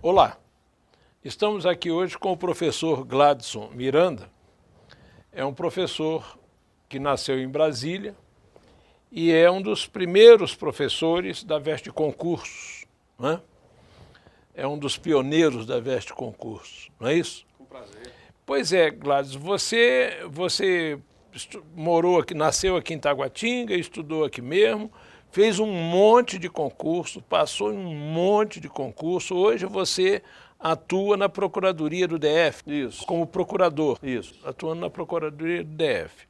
Olá, estamos aqui hoje com o professor Gladson Miranda. É um professor que nasceu em Brasília e é um dos primeiros professores da Veste Concursos, né? É um dos pioneiros da Veste Concursos, não é isso? Com prazer. Pois é, Gladson, você morou aqui, nasceu aqui em Taguatinga, estudou aqui mesmo, fez um monte de concurso, passou em um monte de concurso. Hoje você atua na Procuradoria do DF, Isso. como procurador, Isso. atuando na Procuradoria do DF.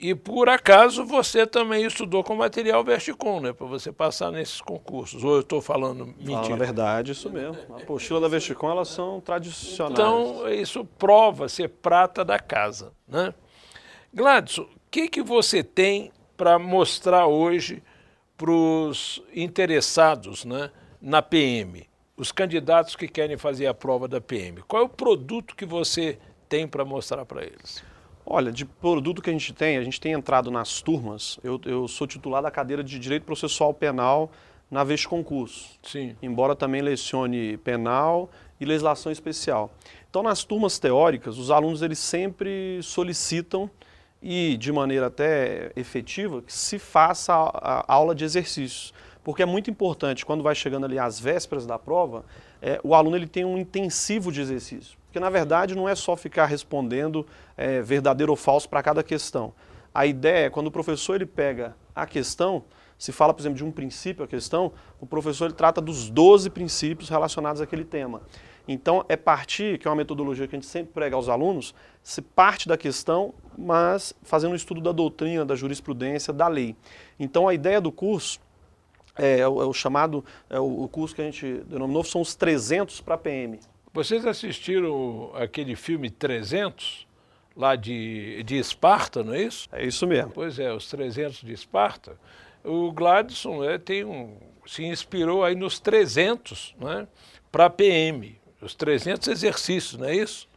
E por acaso você também estudou com material Vesticom, né? Para você passar nesses concursos. Ou eu estou falando mentira? Fala, na verdade, isso mesmo. A apostila da Vesticom, elas são tradicionais. Então, isso prova ser prata da casa, né? Gladson, o que você tem para mostrar hoje para os interessados, né, na PM, os candidatos que querem fazer a prova da PM? Qual é o produto que você tem para mostrar para eles? Olha, de produto que a gente tem entrado nas turmas. Eu sou titular da cadeira de Direito Processual Penal na Veste Concurso. Sim. Embora também lecione penal e legislação especial. Então, nas turmas teóricas, os alunos eles sempre solicitam, e de maneira até efetiva, que se faça a aula de exercícios. Porque é muito importante, quando vai chegando ali às vésperas da prova, o aluno ele tem um intensivo de exercício. Porque, na verdade, não é só ficar respondendo verdadeiro ou falso para cada questão. A ideia é, quando o professor ele pega a questão, se fala, por exemplo, de um princípio, a questão, o professor ele trata dos 12 princípios relacionados àquele tema. Então, que é uma metodologia que a gente sempre prega aos alunos, se parte da questão, mas fazendo um estudo da doutrina, da jurisprudência, da lei. Então, a ideia do curso o curso que a gente denominou, são os 300 para PM. Vocês assistiram aquele filme 300, lá de Esparta, não é isso? É isso mesmo. Pois é, os 300 de Esparta. O Gladson se inspirou aí nos 300, né, para PM, os 300 exercícios, não é isso?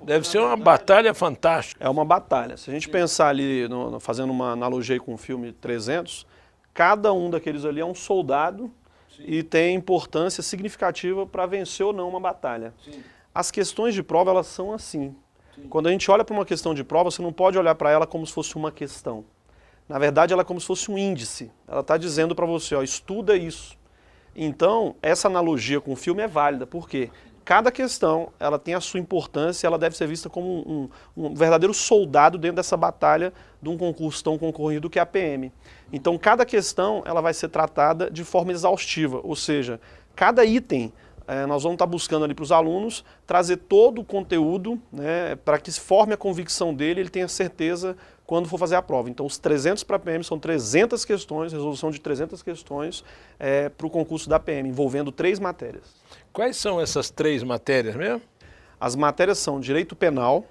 Deve ser uma batalha fantástica. É uma batalha. Se a gente pensar ali, fazendo uma analogia com o filme 300, cada um daqueles ali é um soldado. Sim. E tem importância significativa para vencer ou não uma batalha. Sim. As questões de prova, elas são assim. Sim. Quando a gente olha para uma questão de prova, você não pode olhar para ela como se fosse uma questão. Na verdade, ela é como se fosse um índice. Ela está dizendo para você, ó, estuda isso. Então, essa analogia com o filme é válida. Por quê? Cada questão, ela tem a sua importância, ela deve ser vista como um verdadeiro soldado dentro dessa batalha de um concurso tão concorrido que é a PM. Então, cada questão, ela vai ser tratada de forma exaustiva, ou seja, cada item, nós vamos estar buscando ali para os alunos trazer todo o conteúdo, né, para que se forme a convicção dele, ele tenha certeza quando for fazer a prova. Então, os 300 para a PM são 300 questões, resolução de 300 questões para o concurso da PM, envolvendo 3 matérias. Quais são essas 3 matérias mesmo? As matérias são Direito Penal,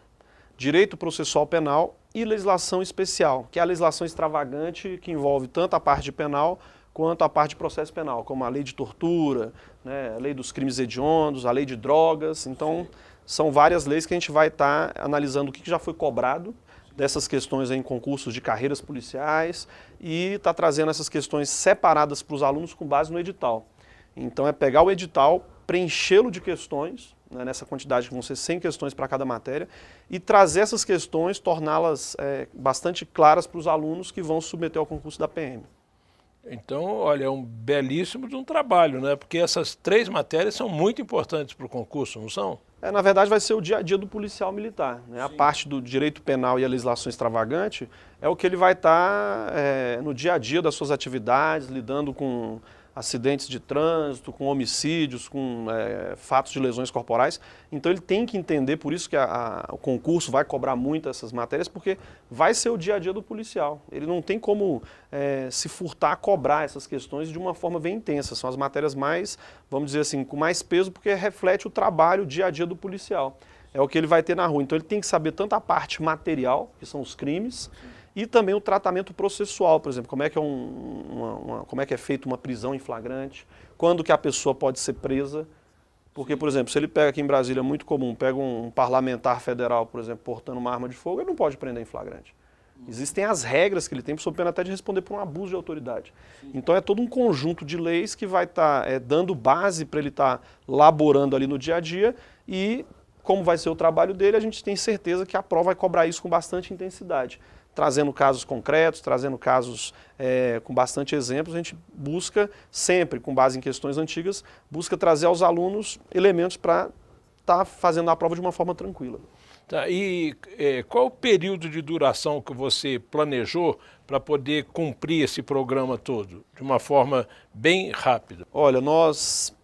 Direito Processual Penal e Legislação Especial, que é a legislação extravagante que envolve tanto a parte penal quanto a parte de processo penal, como a lei de tortura, né, a lei dos crimes hediondos, a lei de drogas. Então, são várias leis que a gente vai estar analisando o que já foi cobrado dessas questões em concursos de carreiras policiais e está trazendo essas questões separadas para os alunos com base no edital. Então, é pegar o edital, preenchê-lo de questões, né, nessa quantidade que vão ser 100 questões para cada matéria, e trazer essas questões, torná-las bastante claras para os alunos que vão submeter ao concurso da PM. Então, olha, é um belíssimo de um trabalho, né? Porque essas 3 matérias são muito importantes para o concurso, não são? Na verdade, vai ser o dia a dia do policial militar, né? A parte do direito penal e a legislação extravagante é o que ele vai estar no dia a dia das suas atividades, lidando com acidentes de trânsito, com homicídios, com fatos de lesões corporais. Então ele tem que entender, por isso que o concurso vai cobrar muito essas matérias, porque vai ser o dia a dia do policial. Ele não tem como se furtar a cobrar essas questões de uma forma bem intensa. São as matérias mais, vamos dizer assim, com mais peso, porque reflete o trabalho, o dia a dia do policial. É o que ele vai ter na rua. Então ele tem que saber tanto a parte material, que são os crimes, e também o tratamento processual, por exemplo, como é que é feita uma prisão em flagrante, quando que a pessoa pode ser presa. Porque, por exemplo, se ele pega aqui em Brasília, é muito comum, pega um parlamentar federal, por exemplo, portando uma arma de fogo, ele não pode prender em flagrante. Existem as regras que ele tem, sob pena até de responder por um abuso de autoridade. Então é todo um conjunto de leis que vai estar dando base para ele estar laborando ali no dia a dia e, como vai ser o trabalho dele, a gente tem certeza que a prova vai cobrar isso com bastante intensidade. Trazendo casos concretos, trazendo casos com bastante exemplos, a gente busca sempre, com base em questões antigas, busca trazer aos alunos elementos para estar fazendo a prova de uma forma tranquila. Tá, e qual o período de duração que você planejou para poder cumprir esse programa todo, de uma forma bem rápida? Olha, nós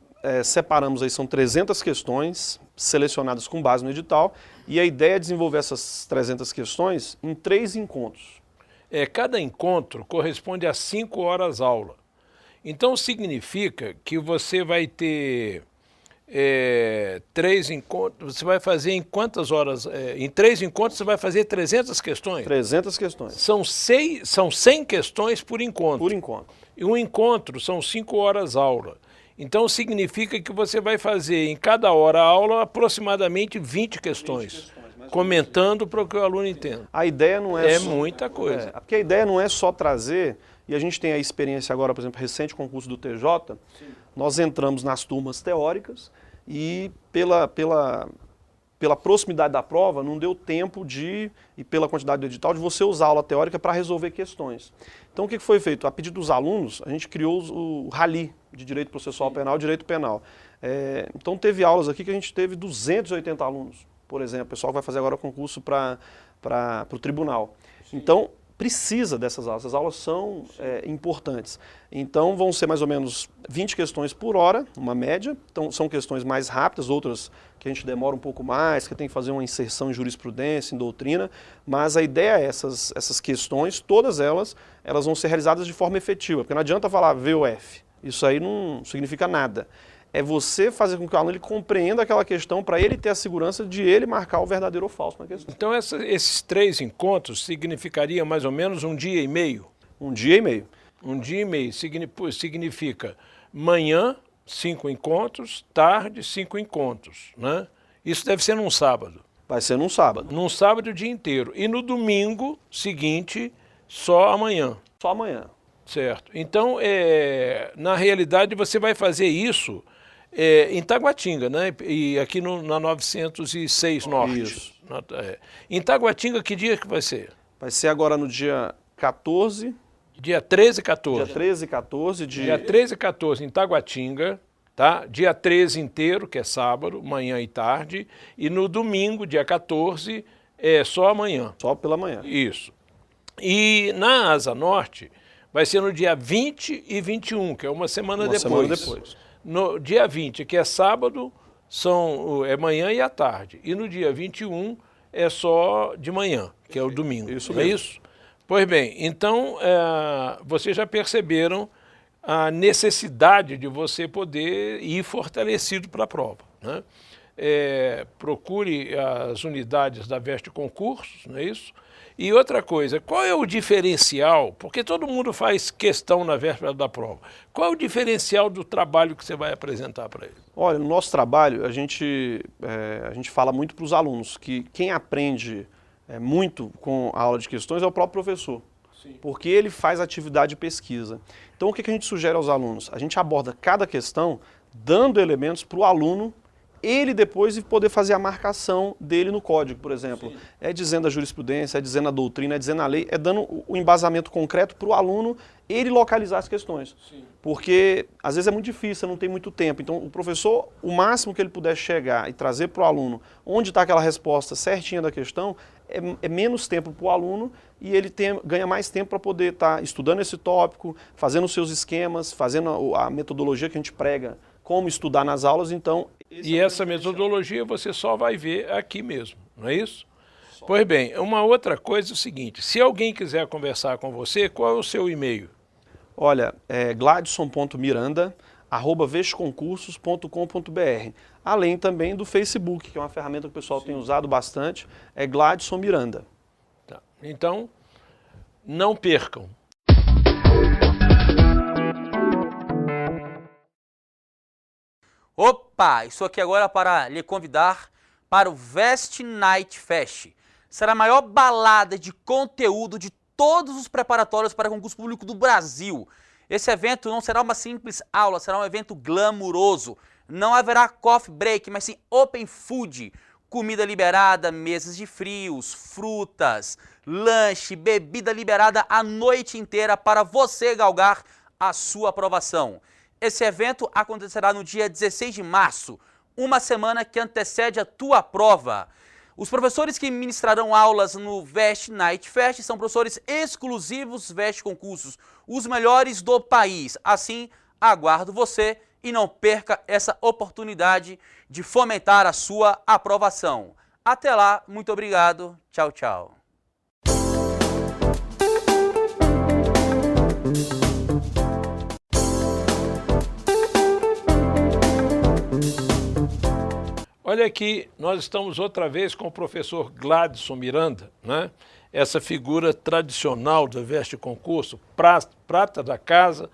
separamos aí, são 300 questões selecionadas com base no edital, e a ideia é desenvolver essas 300 questões em 3 encontros. Cada encontro corresponde a 5 horas aula. Então significa que você vai ter 3 encontros, você vai fazer em quantas horas? Em 3 encontros você vai fazer 300 questões? 300 questões. São 100 questões por encontro. Por encontro. E um encontro são 5 horas aula. Então significa que você vai fazer em cada hora aula aproximadamente 20 questões, comentando para que o aluno entenda. A ideia não é muita coisa. Porque a ideia não é só trazer, e a gente tem a experiência agora, por exemplo, recente concurso do TJ, nós entramos nas turmas teóricas e pela proximidade da prova, não deu tempo e pela quantidade do edital, de você usar a aula teórica para resolver questões. Então o que foi feito? A pedido dos alunos, a gente criou o RALI, de Direito Processual Penal e Direito Penal. Então teve aulas aqui que a gente teve 280 alunos, por exemplo, o pessoal vai fazer agora concurso para o tribunal. Então precisa dessas aulas, essas aulas são importantes. Então vão ser mais ou menos 20 questões por hora, uma média, então são questões mais rápidas, outras que a gente demora um pouco mais, que tem que fazer uma inserção em jurisprudência, em doutrina, mas a ideia é essas questões, todas elas vão ser realizadas de forma efetiva, porque não adianta falar VOF, isso aí não significa nada. É você fazer com que o aluno ele compreenda aquela questão para ele ter a segurança de ele marcar o verdadeiro ou falso na questão. Então esses 3 encontros significariam mais ou menos 1 dia e meio? 1 dia e meio. 1 dia e meio significa manhã, 5 encontros, tarde, 5 encontros, né? Isso deve ser num sábado. Vai ser num sábado. Num sábado o dia inteiro. E no domingo seguinte, só amanhã. Só amanhã. Certo. Então, na realidade, você vai fazer isso em Taguatinga, né? E aqui na 906 Norte. Isso. Em Taguatinga, que dia que vai ser? Vai ser agora no dia 14. Dia 13 e 14. Dia 13 e 14 de... Dia 13 e 14 em Taguatinga, tá? Dia 13 inteiro, que é sábado, manhã e tarde. E no domingo, dia 14, só amanhã. Só pela manhã. Isso. E na Asa Norte, vai ser no dia 20 e 21, que é uma semana depois. No dia 20, que é sábado, é manhã e à tarde. E no dia 21 é só de manhã, que é o domingo. Isso mesmo. É isso? Pois bem, então vocês já perceberam a necessidade de você poder ir fortalecido para a prova, né? Procure as unidades da Veste Concursos, não é isso? E outra coisa, qual é o diferencial? Porque todo mundo faz questão na véspera da prova. Qual é o diferencial do trabalho que você vai apresentar para ele? Olha, no nosso trabalho, a gente fala muito para os alunos que quem aprende muito com a aula de questões é o próprio professor. Sim. Porque ele faz atividade de pesquisa. Então, o que a gente sugere aos alunos? A gente aborda cada questão dando elementos para o aluno ele depois poder fazer a marcação dele no código, por exemplo. Sim. Dizendo a jurisprudência, dizendo a doutrina, dizendo a lei, dando o embasamento concreto para o aluno ele localizar as questões. Sim. Porque às vezes é muito difícil, não tem muito tempo. Então o professor, o máximo que ele puder chegar e trazer para o aluno onde está aquela resposta certinha da questão, é menos tempo para o aluno e ele ganha mais tempo para poder estar estudando esse tópico, fazendo os seus esquemas, fazendo a metodologia que a gente prega, como estudar nas aulas, então... E essa metodologia você só vai ver aqui mesmo, não é isso? Pois bem, uma outra coisa é o seguinte, se alguém quiser conversar com você, qual é o seu e-mail? Olha, gladson.miranda@vesteconcursos.com.br. Além também do Facebook, que é uma ferramenta que o pessoal tem usado bastante, é Gladson Miranda. Tá. Então, não percam. Opa, isso aqui agora para lhe convidar para o Veste Night Fest. será a maior balada de conteúdo de todos os preparatórios para concurso público do Brasil. Esse evento não será uma simples aula, será um evento glamuroso. Não haverá coffee break, mas sim open food. Comida liberada, mesas de frios, frutas, lanche, bebida liberada a noite inteira para você galgar a sua aprovação. Esse evento acontecerá no dia 16 de março, uma semana que antecede a tua prova. Os professores que ministrarão aulas no Veste Night Fest são professores exclusivos Veste Concursos, os melhores do país. Assim, aguardo você e não perca essa oportunidade de fomentar a sua aprovação. Até lá, muito obrigado. Tchau, tchau. Olha aqui, nós estamos outra vez com o professor Gladson Miranda, né? Essa figura tradicional do Veste Concurso, prata da casa,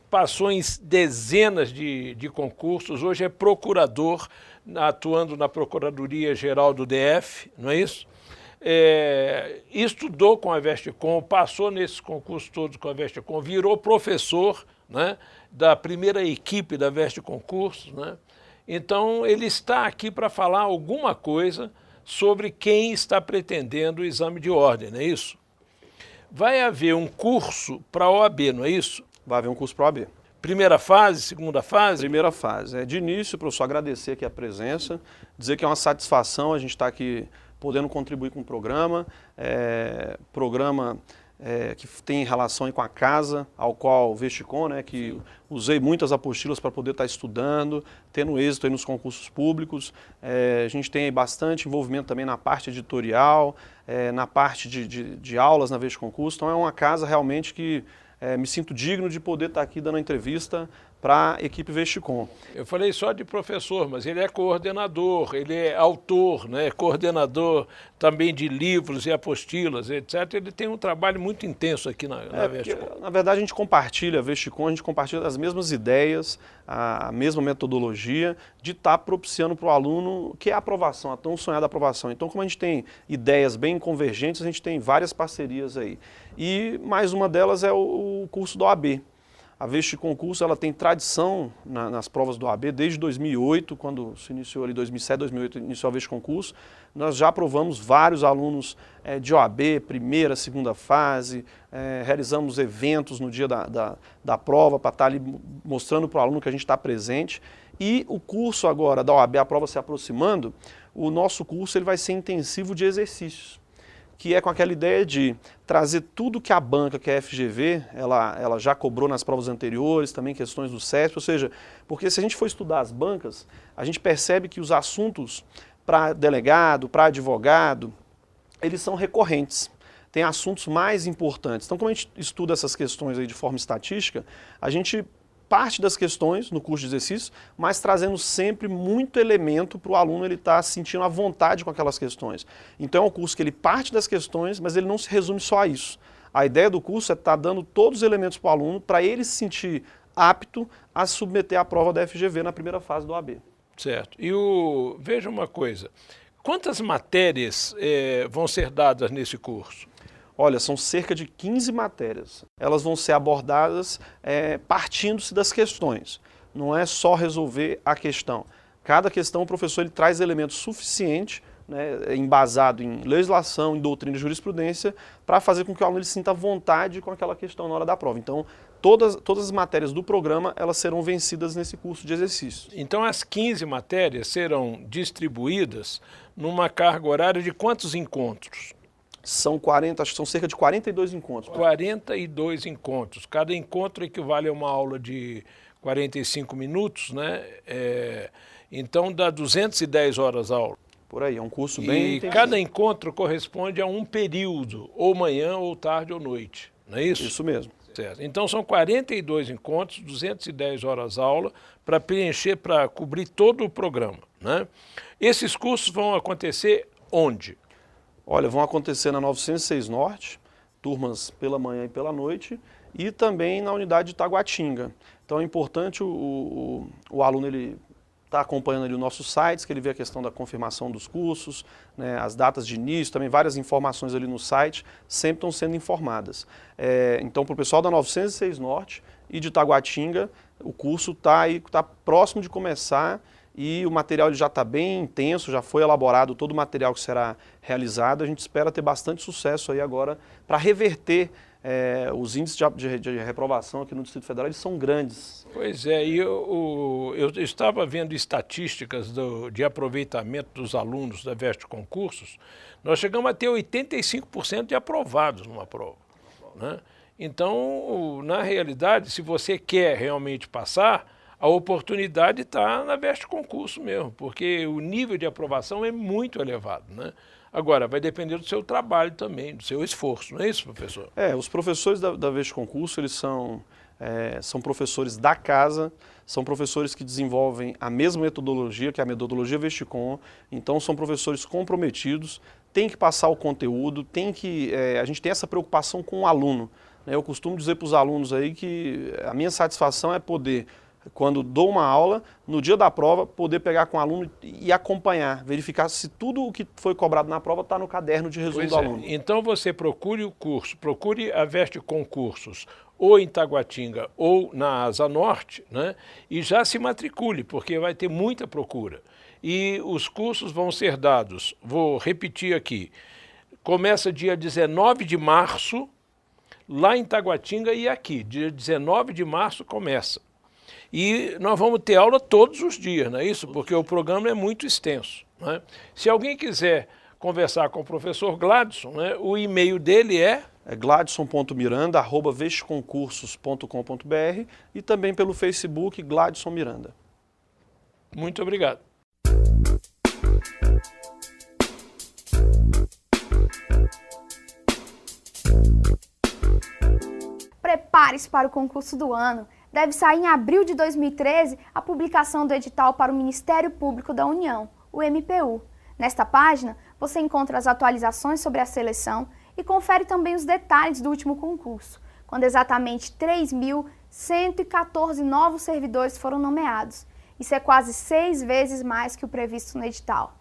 passou em dezenas de concursos, hoje é procurador, atuando na Procuradoria-Geral do DF, não é isso? Estudou com a Vestcom, passou nesses concursos todos com a Vestcom, virou professor, né, da primeira equipe da Veste Concursos, né? Então, ele está aqui para falar alguma coisa sobre quem está pretendendo o exame de ordem, não é isso? Vai haver um curso para a OAB, não é isso? Vai haver um curso para a OAB. Primeira fase, segunda fase? Primeira fase. De início, professor, agradecer aqui a presença, dizer que é uma satisfação a gente estar aqui podendo contribuir com o programa, que tem relação aí com a casa, ao qual o Vestcom, né, que usei muitas apostilas para poder estar estudando, tendo êxito aí nos concursos públicos. A gente tem aí bastante envolvimento também na parte editorial, na parte de aulas na Veste Concurso. Então é uma casa realmente que me sinto digno de poder estar aqui dando a entrevista para a equipe Vestcom. Eu falei só de professor, mas ele é coordenador, ele é autor, né, coordenador também de livros e apostilas, etc. Ele tem um trabalho muito intenso aqui na Vestcom. Na verdade, a gente compartilha a Vestcom, a gente compartilha as mesmas ideias, a mesma metodologia de estar propiciando para o aluno que é a aprovação, a tão sonhada aprovação. Então, como a gente tem ideias bem convergentes, a gente tem várias parcerias aí. E mais uma delas é o curso da OAB. A Veste Concurso, ela tem tradição nas provas do OAB desde 2008, quando se iniciou ali, 2007, 2008, iniciou a Veste Concurso. Nós já aprovamos vários alunos de OAB, primeira, segunda fase, realizamos eventos no dia da prova para estar ali mostrando para o aluno que a gente está presente. E o curso agora da OAB, a prova se aproximando, o nosso curso ele vai ser intensivo de exercícios, que é com aquela ideia de trazer tudo que a banca, que é a FGV, ela já cobrou nas provas anteriores, também questões do CESP, ou seja, porque se a gente for estudar as bancas, a gente percebe que os assuntos para delegado, para advogado, eles são recorrentes, tem assuntos mais importantes. Então, como a gente estuda essas questões aí de forma estatística, a gente parte das questões no curso de exercício, mas trazendo sempre muito elemento para o aluno ele estar sentindo à vontade com aquelas questões. Então é um curso que ele parte das questões, mas ele não se resume só a isso. A ideia do curso é estar dando todos os elementos para o aluno para ele se sentir apto a submeter a prova da FGV na primeira fase do OAB. Certo. E veja uma coisa, quantas matérias vão ser dadas nesse curso? Olha, são cerca de 15 matérias. Elas vão ser abordadas partindo-se das questões. Não é só resolver a questão. Cada questão o professor ele traz elementos suficientes, né, embasado em legislação, em doutrina e jurisprudência, para fazer com que o aluno ele sinta vontade com aquela questão na hora da prova. Então, todas as matérias do programa elas serão vencidas nesse curso de exercício. Então, as 15 matérias serão distribuídas numa carga horária de quantos encontros? São acho que são cerca de 42 encontros. 42 encontros. Cada encontro equivale a uma aula de 45 minutos, né? Então dá 210 horas aula. Por aí, é um curso bem intensivo. E cada encontro corresponde a um período, ou manhã, ou tarde, ou noite, não é isso? Isso mesmo. Certo. Então são 42 encontros, 210 horas aula, para preencher, para cobrir todo o programa, né? Esses cursos vão acontecer onde? Olha, vão acontecer na 906 Norte, turmas pela manhã e pela noite, e também na unidade de Taguatinga. Então é importante o aluno ele está acompanhando ali os nossos sites, que ele vê a questão da confirmação dos cursos, né, as datas de início, também várias informações ali no site, sempre estão sendo informadas. Então, para o pessoal da 906 Norte e de Taguatinga, o curso está próximo de começar e o material ele já está bem intenso, já foi elaborado todo o material que será realizado. A gente espera ter bastante sucesso aí agora para reverter os índices de reprovação aqui no Distrito Federal, eles são grandes. Pois é, e eu estava vendo estatísticas de aproveitamento dos alunos da VEST Concursos, nós chegamos a ter 85% de aprovados numa prova, né? Então, na realidade, se você quer realmente passar, a oportunidade está na VEST Concurso mesmo, porque o nível de aprovação é muito elevado, né? Agora, vai depender do seu trabalho também, do seu esforço, não é isso, professor? Os professores da VEST Concurso, eles são professores da casa, são professores que desenvolvem a mesma metodologia, que é a metodologia VESTCOM, então são professores comprometidos, tem que passar o conteúdo, a gente tem essa preocupação com o aluno, né? Eu costumo dizer para os alunos aí que a minha satisfação é poder, quando dou uma aula, no dia da prova, poder pegar com o aluno e acompanhar, verificar se tudo o que foi cobrado na prova está no caderno de resumo do aluno. Então você procure o curso, procure a VEST Concursos, ou em Taguatinga ou na Asa Norte, né? E já se matricule, porque vai ter muita procura. E os cursos vão ser dados, vou repetir aqui, começa dia 19 de março, lá em Taguatinga e aqui, dia 19 de março começa. E nós vamos ter aula todos os dias, não é isso? Porque o programa é muito extenso, né? Se alguém quiser conversar com o professor Gladson, né, o e-mail dele é gladson.miranda@vestconcursos.com.br e também pelo Facebook Gladson Miranda. Muito obrigado. Prepare-se para o concurso do ano. Deve sair em abril de 2013 a publicação do edital para o Ministério Público da União, o MPU. Nesta página, você encontra as atualizações sobre a seleção e confere também os detalhes do último concurso, quando exatamente 3.114 novos servidores foram nomeados. Isso é quase 6 vezes mais que o previsto no edital.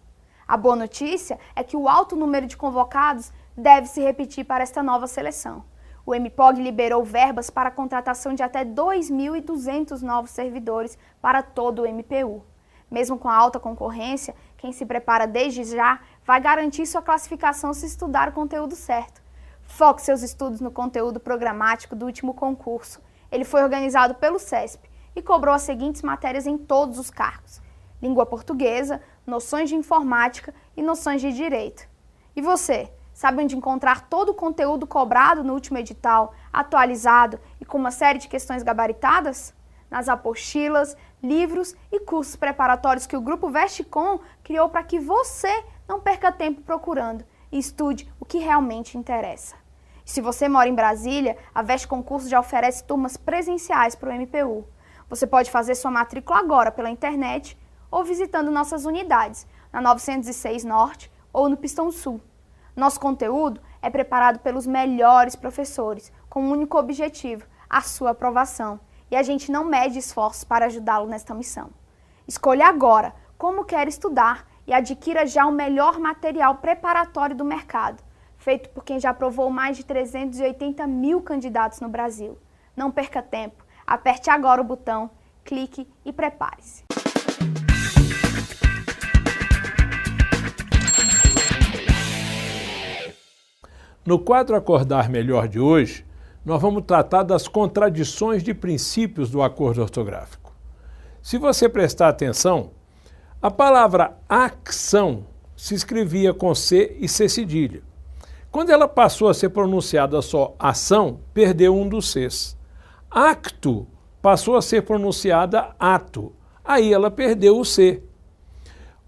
A boa notícia é que o alto número de convocados deve se repetir para esta nova seleção. O MPOG liberou verbas para a contratação de até 2.200 novos servidores para todo o MPU. Mesmo com a alta concorrência, quem se prepara desde já vai garantir sua classificação se estudar o conteúdo certo. Foque seus estudos no conteúdo programático do último concurso. Ele foi organizado pelo CESP e cobrou as seguintes matérias em todos os cargos: língua portuguesa, noções de informática e noções de direito. E você? Sabe onde encontrar todo o conteúdo cobrado no último edital, atualizado e com uma série de questões gabaritadas? Nas apostilas, livros e cursos preparatórios que o Grupo VESTCOM criou para que você não perca tempo procurando e estude o que realmente interessa. E se você mora em Brasília, a VEST Concurso já oferece turmas presenciais para o MPU. Você pode fazer sua matrícula agora pela internet ou visitando nossas unidades, na 906 Norte ou no Pistão Sul. Nosso conteúdo é preparado pelos melhores professores, com um único objetivo, a sua aprovação. E a gente não mede esforços para ajudá-lo nesta missão. Escolha agora como quer estudar e adquira já o melhor material preparatório do mercado, feito por quem já aprovou mais de 380 mil candidatos no Brasil. Não perca tempo, aperte agora o botão, clique e prepare-se. No quadro Acordar Melhor de hoje, nós vamos tratar das contradições de princípios do acordo ortográfico. Se você prestar atenção, a palavra ação se escrevia com C e C cedilha. Quando ela passou a ser pronunciada só ação, perdeu um dos Cs. Acto passou a ser pronunciada ato, aí ela perdeu o C.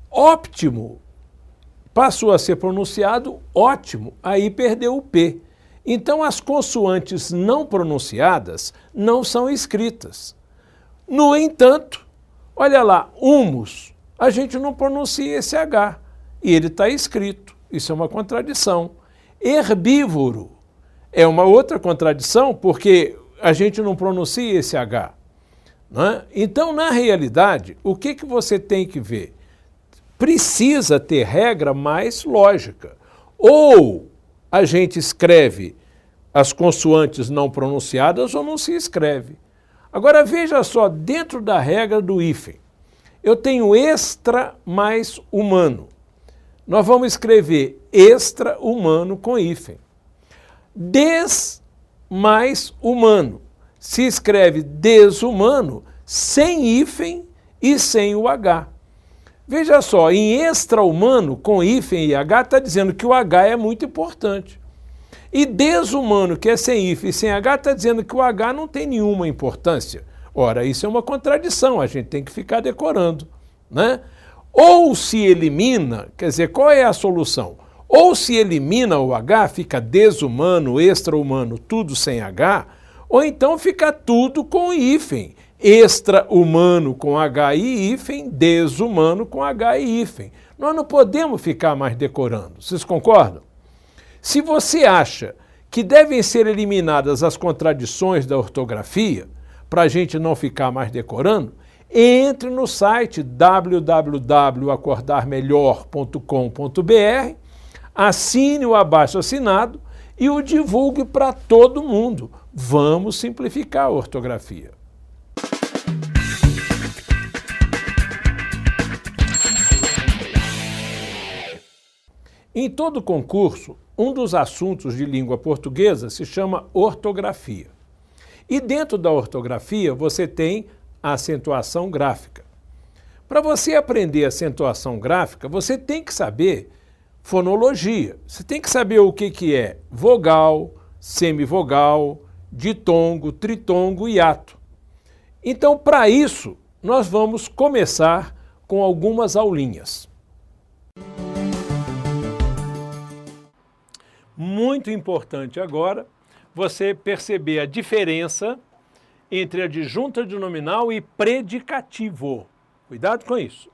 Óptimo passou a ser pronunciado ótimo, aí perdeu o P. Então as consoantes não pronunciadas não são escritas. No entanto, olha lá, humus, a gente não pronuncia esse H, e ele está escrito. Isso é uma contradição. Herbívoro é uma outra contradição, porque a gente não pronuncia esse H. Não é? Então, na realidade, o que você tem que ver? Precisa ter regra mais lógica. Ou a gente escreve as consoantes não pronunciadas ou não se escreve. Agora veja só, dentro da regra do hífen, eu tenho extra mais humano. Nós vamos escrever extra-humano com hífen. Des mais humano. Se escreve desumano sem hífen e sem o H. Veja só, em extra-humano, com hífen e H, está dizendo que o H é muito importante. E desumano, que é sem hífen e sem H, está dizendo que o H não tem nenhuma importância. Ora, isso é uma contradição, a gente tem que ficar decorando, né? Ou se elimina, quer dizer, qual é a solução? Ou se elimina o H, fica desumano, extra-humano, tudo sem H, ou então fica tudo com hífen. Extra-humano com H e hífen, desumano com H e hífen. Nós não podemos ficar mais decorando. Vocês concordam? Se você acha que devem ser eliminadas as contradições da ortografia, para a gente não ficar mais decorando, entre no site www.acordarmelhor.com.br, assine o abaixo-assinado e o divulgue para todo mundo. Vamos simplificar a ortografia. Em todo concurso, um dos assuntos de língua portuguesa se chama ortografia. E dentro da ortografia você tem a acentuação gráfica. Para você aprender acentuação gráfica, você tem que saber fonologia. Você tem que saber o que é vogal, semivogal, ditongo, tritongo e hiato. Então, para isso, nós vamos começar com algumas aulinhas. Muito importante agora você perceber a diferença entre adjunta de nominal e predicativo. Cuidado com isso.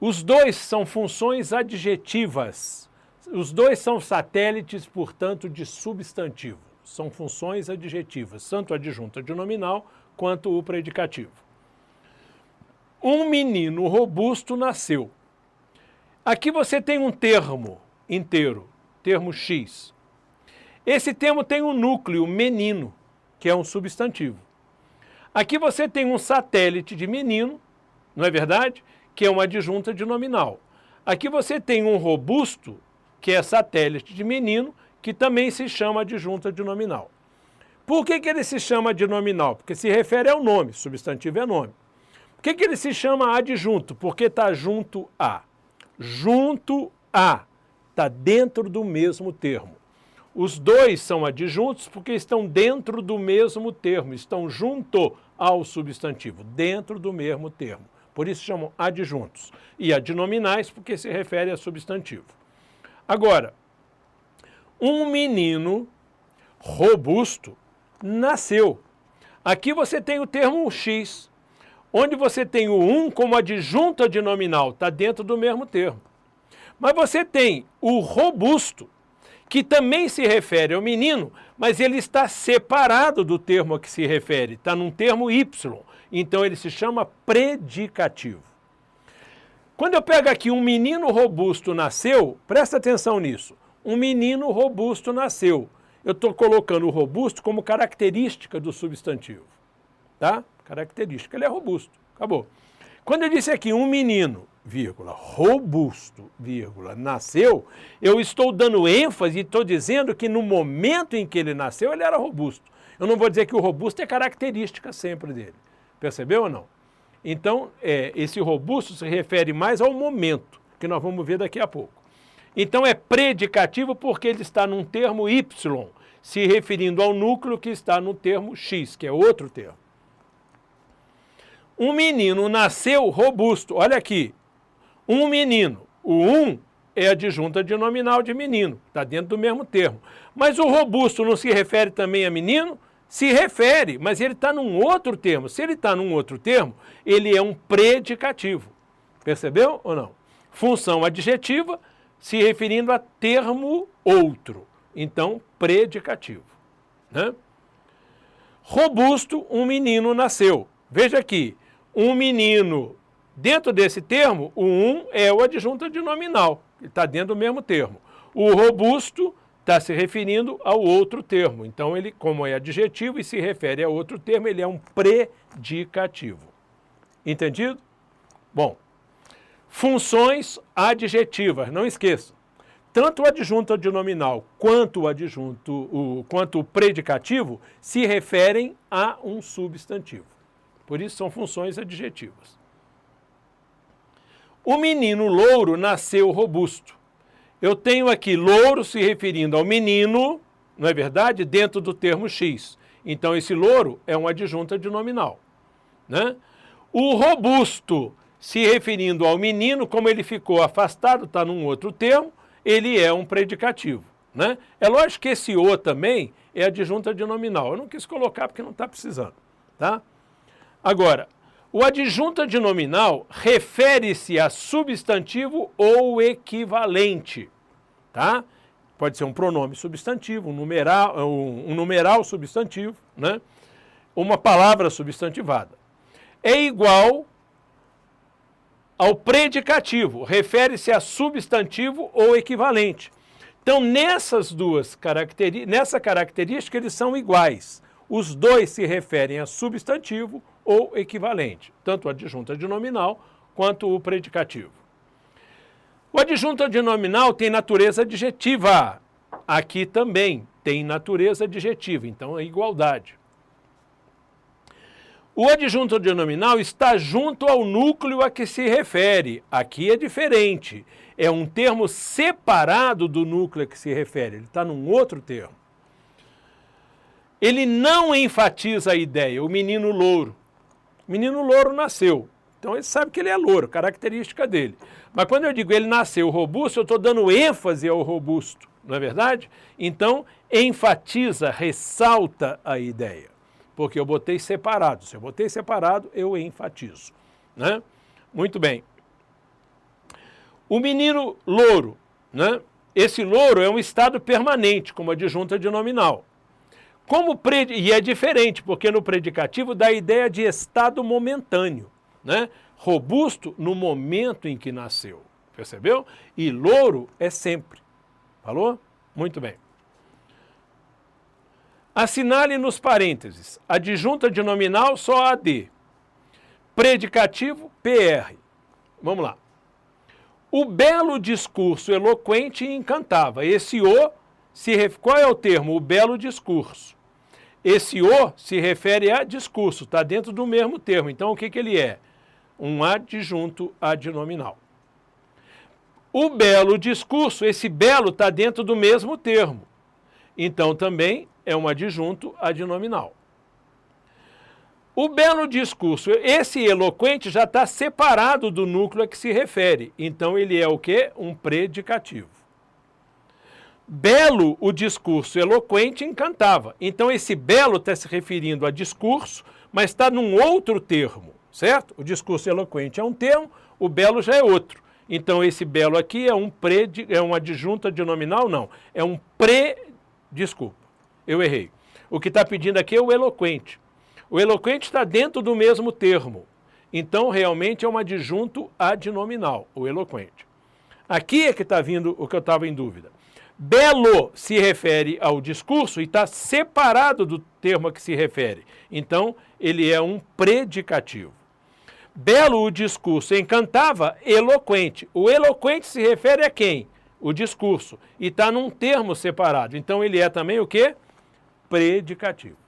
Os dois são funções adjetivas. Os dois são satélites, portanto, de substantivo. São funções adjetivas, tanto a adjunta de nominal quanto o predicativo. Um menino robusto nasceu. Aqui você tem um termo inteiro, termo X. Esse termo tem um núcleo, menino, que é um substantivo. Aqui você tem um satélite de menino, não é verdade? Que é uma adjunta de nominal. Aqui você tem um robusto, que é satélite de menino, que também se chama adjunta de nominal. Por que ele se chama de nominal? Porque se refere ao nome, substantivo é nome. Por que ele se chama adjunto? Porque está junto a. Junto a. Está dentro do mesmo termo. Os dois são adjuntos porque estão dentro do mesmo termo, estão junto ao substantivo, dentro do mesmo termo. Por isso chamam adjuntos. E adnominais porque se refere a substantivo. Agora, um menino robusto nasceu. Aqui você tem o termo X, onde você tem o um como adjunta de nominal, está dentro do mesmo termo. Mas você tem o robusto, que também se refere ao menino, mas ele está separado do termo a que se refere, está num termo Y, então ele se chama predicativo. Quando eu pego aqui um menino robusto nasceu, presta atenção nisso, um menino robusto nasceu, eu estou colocando o robusto como característica do substantivo, tá? Característica, ele é robusto, acabou. Quando eu disse aqui um menino, vírgula, robusto, vírgula, nasceu, eu estou dando ênfase e estou dizendo que no momento em que ele nasceu, ele era robusto. Eu não vou dizer que o robusto é característica sempre dele. Percebeu ou não? Então, esse robusto se refere mais ao momento, que nós vamos ver daqui a pouco. Então, é predicativo porque ele está num termo Y, se referindo ao núcleo que está no termo X, que é outro termo. Um menino nasceu robusto. Olha aqui. Um menino. O um é adjunta de nominal de menino. Está dentro do mesmo termo. Mas o robusto não se refere também a menino? Se refere, mas ele está num outro termo. Se ele está num outro termo, ele é um predicativo. Percebeu ou não? Função adjetiva se referindo a termo outro. Então, predicativo. Né? Robusto, um menino nasceu. Veja aqui, um menino, dentro desse termo, o um é o adjunto adnominal, ele está dentro do mesmo termo. O robusto está se referindo ao outro termo. Então, ele, como é adjetivo e se refere a outro termo, ele é um predicativo. Entendido? Bom, funções adjetivas, não esqueça. Tanto o adjunto adnominal quanto o predicativo se referem a um substantivo. Por isso são funções adjetivas. O menino louro nasceu robusto. Eu tenho aqui louro se referindo ao menino, não é verdade? Dentro do termo X. Então esse louro é um adjunto adnominal, né? O robusto se referindo ao menino, como ele ficou afastado, está num outro termo, ele é um predicativo, né? É lógico que esse o também é adjunto adnominal. Eu não quis colocar porque não está precisando, tá? Agora, o adjunto adnominal refere-se a substantivo ou equivalente, tá? Pode ser um pronome substantivo, um numeral substantivo, né? Uma palavra substantivada. É igual ao predicativo, refere-se a substantivo ou equivalente. Então, nessa característica, eles são iguais. Os dois se referem a substantivo ou equivalente, tanto o adjunto adnominal quanto o predicativo. O adjunto adnominal tem natureza adjetiva. Aqui também tem natureza adjetiva, então é igualdade. O adjunto adnominal está junto ao núcleo a que se refere. Aqui é diferente. É um termo separado do núcleo a que se refere. Ele está num outro termo. Ele não enfatiza a ideia. O menino louro. O menino louro nasceu. Então ele sabe que ele é louro, característica dele. Mas quando eu digo ele nasceu robusto, eu estou dando ênfase ao robusto. Não é verdade? Então enfatiza, ressalta a ideia. Porque eu botei separado. Se eu botei separado, eu enfatizo, né? Muito bem. O menino louro, né? Esse louro é um estado permanente, como adjunto adnominal. E é diferente, porque no predicativo dá a ideia de estado momentâneo, né? Robusto no momento em que nasceu, percebeu? E louro é sempre. Falou? Muito bem. Assinale nos parênteses, adjunto adnominal só AD, predicativo PR. Vamos lá. O belo discurso eloquente encantava. Esse o, qual é o termo? O belo discurso. Esse o se refere a discurso, está dentro do mesmo termo. Então o que ele é? Um adjunto adnominal. O belo discurso, esse belo está dentro do mesmo termo. Então também é um adjunto adnominal. O belo discurso, esse eloquente já está separado do núcleo a que se refere. Então ele é o quê? Um predicativo. Belo, o discurso eloquente encantava. Então esse belo está se referindo a discurso, mas está num outro termo, certo? O discurso eloquente é um termo, o belo já é outro. Então esse belo aqui é um adjunto adnominal? Não, é um desculpa, eu errei. O que está pedindo aqui é o eloquente. O eloquente está dentro do mesmo termo. Então, realmente é um adjunto adnominal, o eloquente. Aqui é que está vindo o que eu estava em dúvida. Belo se refere ao discurso e está separado do termo a que se refere. Então, ele é um predicativo. Belo o discurso encantava, eloquente. O eloquente se refere a quem? O discurso. E está num termo separado. Então, ele é também o quê? Predicativo.